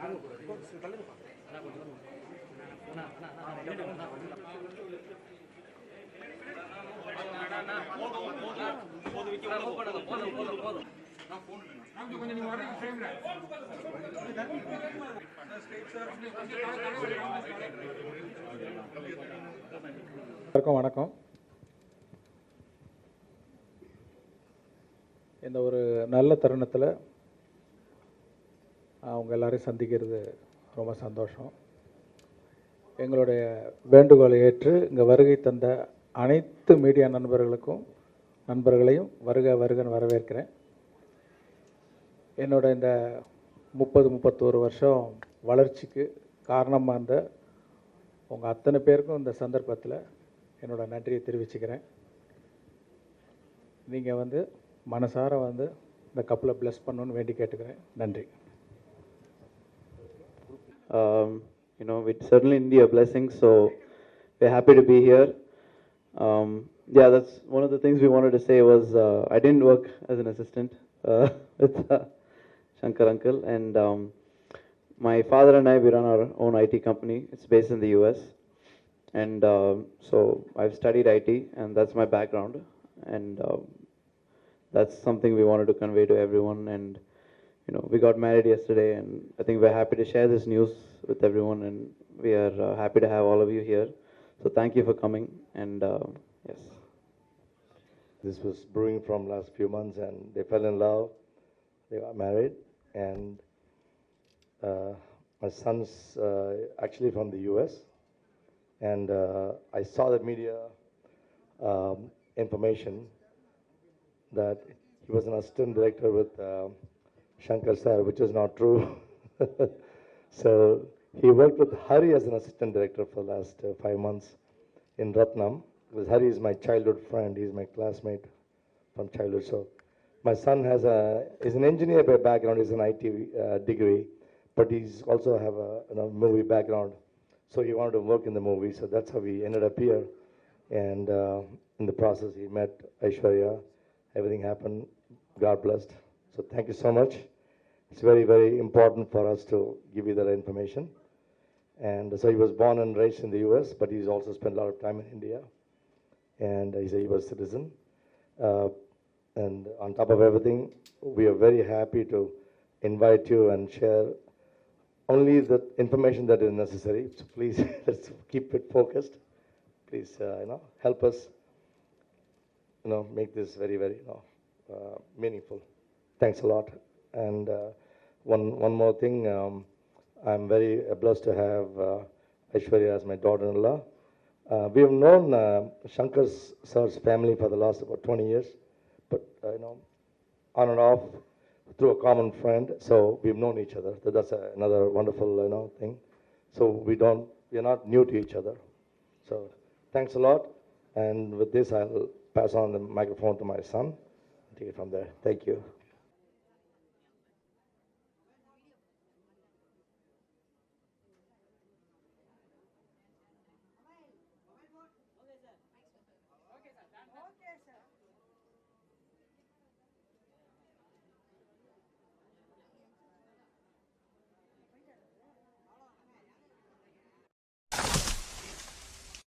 எல்லாருக்கும் வணக்கம். இந்த ஒரு நல்ல தருணத்தில் அவங்க எல்லாரையும் சந்திக்கிறது ரொம்ப சந்தோஷம். எங்களுடைய வேண்டுகோளை ஏற்று இங்கே வருகை தந்த அனைத்து மீடியா நண்பர்களையும் வருக வருகன்னு வரவேற்கிறேன். என்னோட இந்த 30-31 வருஷம் வளர்ச்சிக்கு காரணமாக இருந்த உங்கள் அத்தனை பேருக்கும் இந்த சந்தர்ப்பத்தில் என்னோட நன்றியை தெரிவிச்சுக்கிறேன். நீங்கள் மனசார இந்த கப்பலை ப்ளஸ் பண்ணணுன்னு வேண்டி கேட்டுக்கிறேன். நன்றி. It's certainly indeed a blessing, so we're happy to be here. Yeah, that's one of the things we wanted to say was I didn't work as an assistant with Shankar uncle, and my father and I, we run our own IT company. It's based in the US, and so I've studied IT, and that's my background, and that's something we wanted to convey to everyone. And we got married yesterday, and I think we're happy to share this news with everyone, and we are happy to have all of you here. So thank you for coming, and yes. This was brewing from last few months, and they fell in love. They got married, and my son's actually from the US, and I saw the media information that he was an assistant director with Shankar sir, which is not true. So he worked with Hari as an assistant director for the last 5 months in Ratnam, because Hari is my childhood friend. He's my classmate from childhood. So my son is an engineer by background. He's an IT degree, but he's also have a movie background. So he wanted to work in the movie. So that's how we ended up here. And in the process, he met Aishwarya. Everything happened. God blessed. So thank you so much. It's very, very important for us to give you that information. And so he was born and raised in the US, but he's also spent a lot of time in India. And he's a US citizen. And on top of everything, we are very happy to invite you and share only the information that is necessary. So please, let's keep it focused. Please, help us, make this very, very, meaningful. Thanks a lot. And one more thing, I'm very blessed to have Aishwarya as my daughter-in-law. We have known Shankar sir's family for the last about 20 years, but on and off through a common friend. So we've known each other. So that's another wonderful thing. So we're not new to each other. So thanks a lot. And with this, I'll pass on the microphone to my son. Take it from there. Thank you.